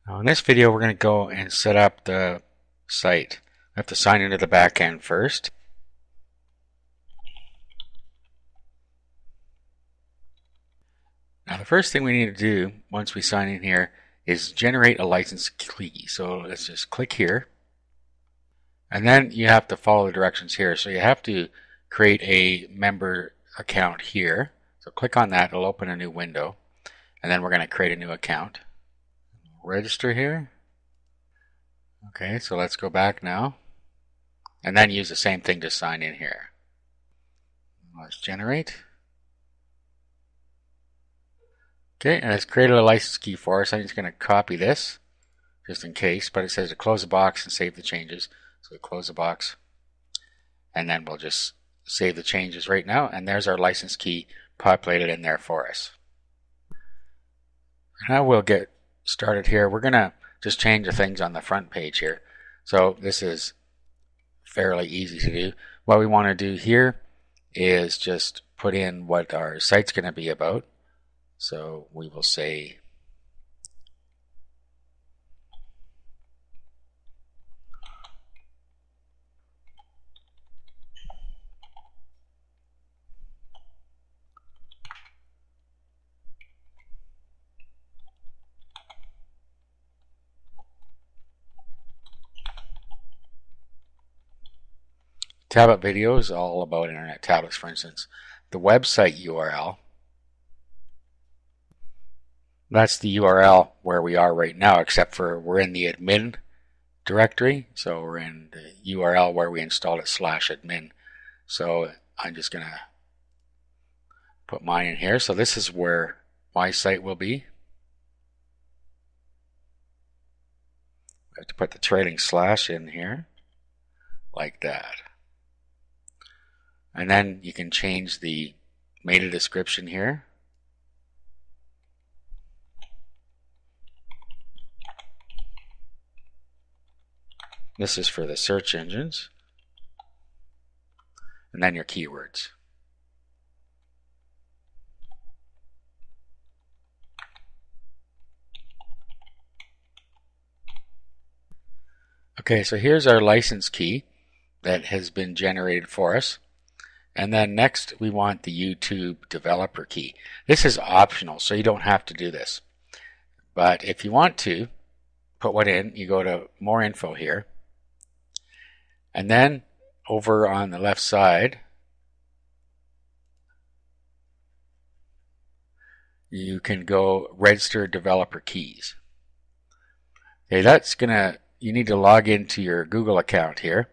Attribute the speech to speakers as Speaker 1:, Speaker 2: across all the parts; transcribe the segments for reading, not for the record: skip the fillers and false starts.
Speaker 1: Now in this video we're going to go and set up the site. I have to sign into the back end first. Now the first thing we need to do once we sign in here is generate a license key. So let's just click here. And then you have to follow the directions here. So you have to create a member account here. So click on that, it'll open a new window. And then we're going to create a new account. Register here. Okay, so let's go back now. And then use the same thing to sign in here. Let's generate. Okay, and it's created a license key for us. I'm just going to copy this just in case, but it says to close the box and save the changes. So we close the box and then we'll just save the changes right now, and there's our license key populated in there for us. Now we'll get started here. We're going to just change the things on the front page here. So this is fairly easy to do. What we want to do here is just put in what our site's going to be about. So we will say tablet videos, all about internet tablets, for instance. The website URL, that's the URL where we are right now, except for we're in the admin directory. So we're in the URL where we installed it /admin. So I'm just going to put mine in here. So this is where my site will be. I have to put the trailing slash in here like that. And then you can change the meta description here. This is for the search engines. And then your keywords. Okay, so here's our license key that has been generated for us. And then next we want the YouTube developer key. This is optional, so you don't have to do this. But if you want to put one in, you go to more info here. And then over on the left side, you can go register developer keys. Okay, that's you need to log into your Google account here.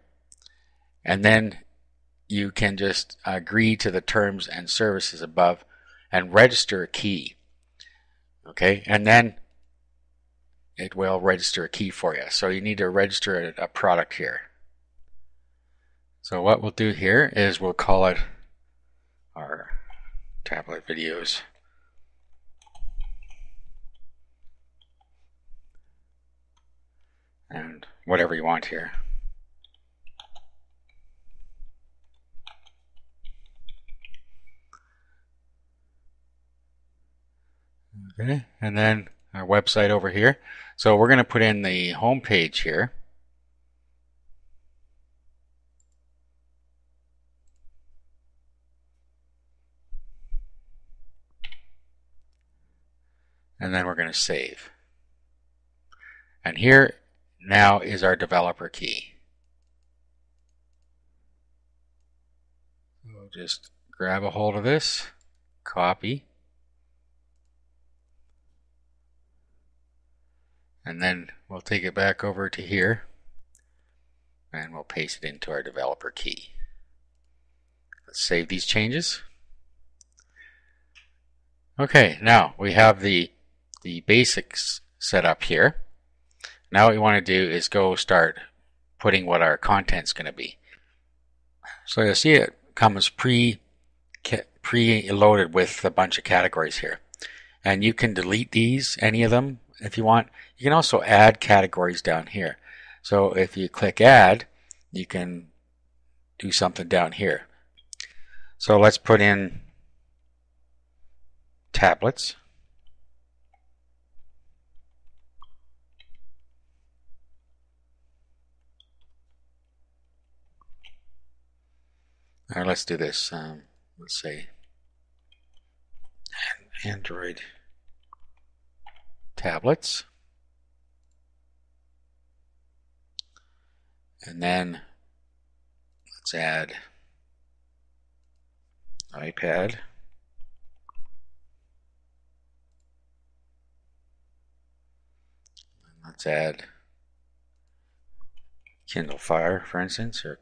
Speaker 1: And then you can just agree to the terms and services above and register a key. Okay, and then it will register a key for you. So you need to register a product here. So what we'll do here is we'll call it our tablet videos. And whatever you want here. Okay, and then our website over here. So we're going to put in the home page here. And then we're going to save. And here now is our developer key. We'll just grab a hold of this, copy. And then we'll take it back over to here and we'll paste it into our developer key. Let's save these changes. Okay, now we have the basics set up here. Now what we want to do is go start putting what our content's going to be. So you'll see it comes pre-loaded with a bunch of categories here. And you can delete these, any of them, if you want. You can also add categories down here. So if you click add, you can do something down here. So let's put in tablets. All right, let's do this. Let's say Android tablets. And then let's add iPad. Let's add Kindle Fire, for instance, or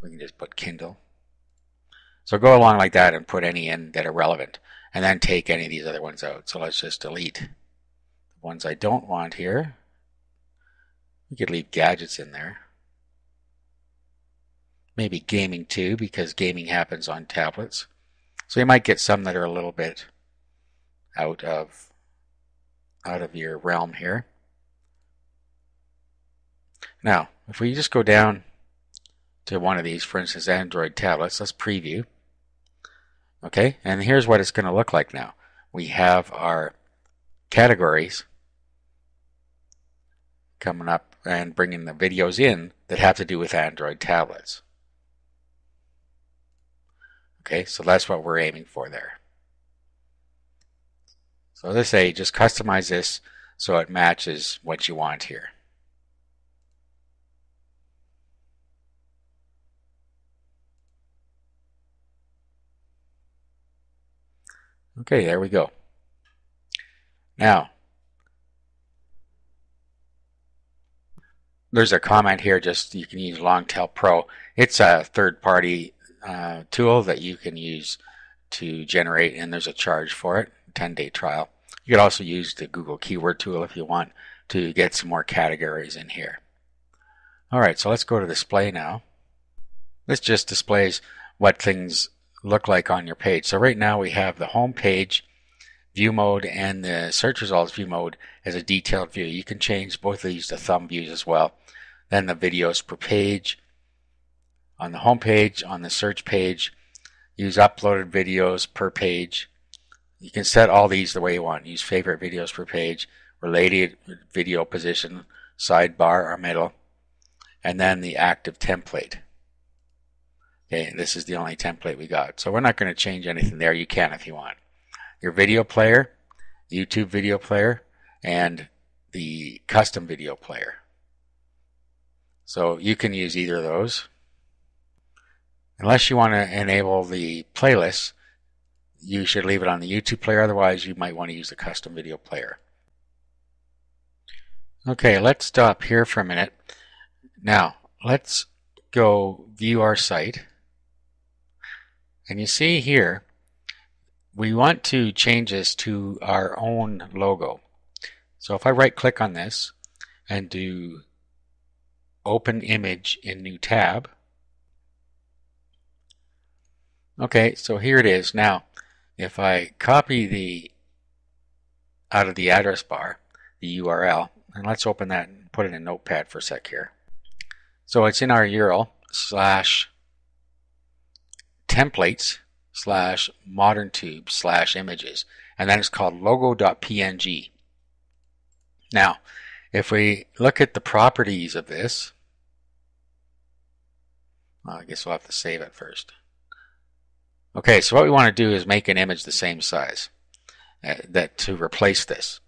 Speaker 1: we can just put Kindle. So go along like that and put any in that are relevant, and then take any of these other ones out. So let's just delete the ones I don't want here. We could leave gadgets in there. Maybe gaming too, because gaming happens on tablets. So you might get some that are a little bit out of your realm here. Now, if we just go down to one of these, for instance, Android tablets, let's preview. Okay, and here's what it's going to look like now. We have our categories coming up and bringing the videos in that have to do with Android tablets. Okay, so that's what we're aiming for there. So let's say just customize this so it matches what you want here. Okay, there we go. Now, there's a comment here, just you can use Longtail Pro. It's a third-party tool that you can use to generate, and there's a charge for it, 10-day trial. You could also use the Google Keyword Tool if you want to get some more categories in here. Alright, so let's go to display now. This just displays what things look like on your page. So right now we have the home page view mode and the search results view mode as a detailed view. You can change both of these to thumb views as well. Then the videos per page. On the home page, on the search page, use uploaded videos per page. You can set all these the way you want. Use favorite videos per page, related video position, sidebar or middle, and then the active template. Okay, this is the only template we got. So we're not going to change anything there. You can if you want. Your video player, YouTube video player, and the custom video player. So you can use either of those. Unless you want to enable the playlists, you should leave it on the YouTube player. Otherwise, you might want to use the custom video player. Okay, let's stop here for a minute. Now, let's go view our site. And you see here, we want to change this to our own logo. So if I right click on this and do open image in new tab. Okay, so here it is. Now, if I copy out of the address bar, the URL, and let's open that and put it in Notepad for a sec here. So it's in our URL /templates/moderntube/images, and then it's called logo.png. Now, if we look at the properties of this, well, I guess we'll have to save it first. Okay, so what we want to do is make an image the same size to replace this.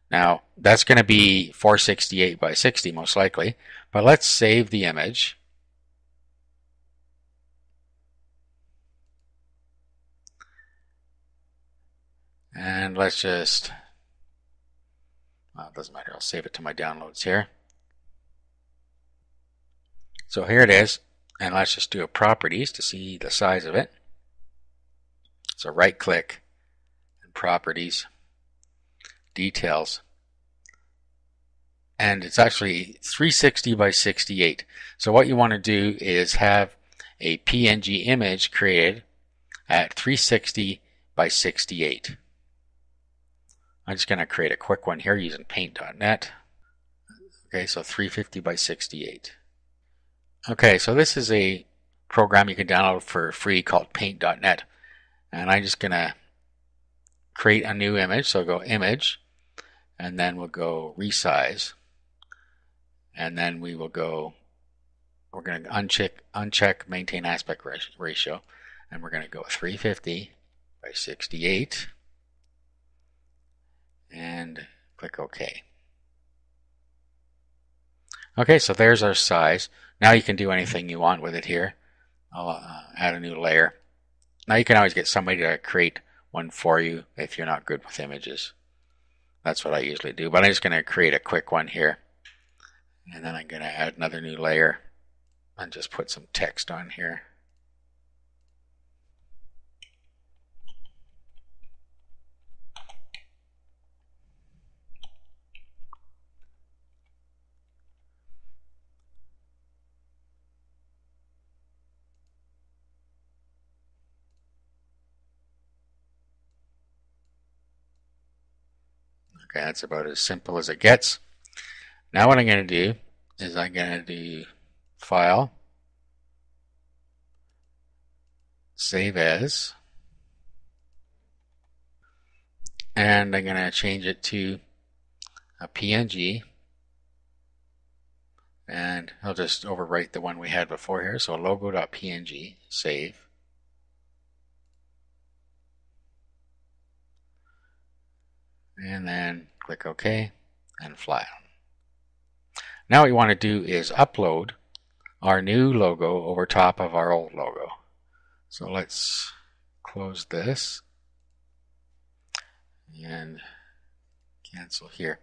Speaker 1: Now, that's going to be 468 by 60 most likely, but let's save the image. And let's just, well, it doesn't matter, I'll save it to my downloads here. So here it is, and let's just do a properties to see the size of it. So right click and properties, details, and it's actually 360 by 68. So what you want to do is have a PNG image created at 360 by 68. I'm just going to create a quick one here using paint.net. Okay, so 350 by 68. Okay, so this is a program you can download for free called paint.net. And I'm just going to create a new image. So go image, and then we'll go resize. And then we will go we're going to uncheck maintain aspect ratio, and we're going to go 350 by 68 and click OK. Okay, so there's our size. Now you can do anything you want with it here. I'll add a new layer. Now you can always get somebody to create one for you if you're not good with images. That's what I usually do, but I'm just going to create a quick one here. And then I'm going to add another new layer and just put some text on here. Okay, that's about as simple as it gets. Now what I'm going to do is I'm going to do File, Save As, and I'm going to change it to a PNG, and I'll just overwrite the one we had before here. So logo.png, save. And then click OK and file. Now what we want to do is upload our new logo over top of our old logo. So let's close this and cancel here.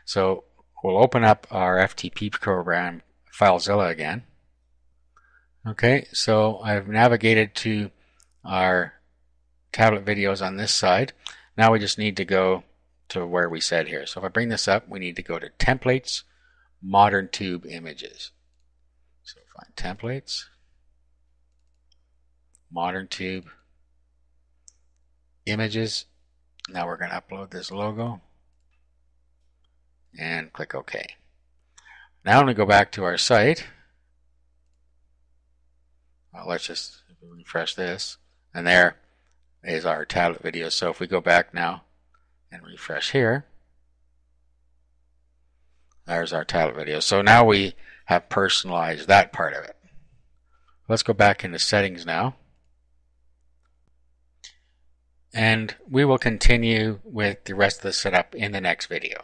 Speaker 1: So we'll open up our FTP program, FileZilla, again. Okay, so I've navigated to our tablet videos on this side. Now we just need to go to where we said here. So if I bring this up, we need to go to Templates, Modern Tube Images. So find Templates, Modern Tube Images. Now we're going to upload this logo and click OK. Now I'm going to go back to our site. Well, let's just refresh this, and there is our tablet video. So if we go back now and refresh here, there's our tablet video. So now we have personalized that part of it. Let's go back into settings now. And we will continue with the rest of the setup in the next video.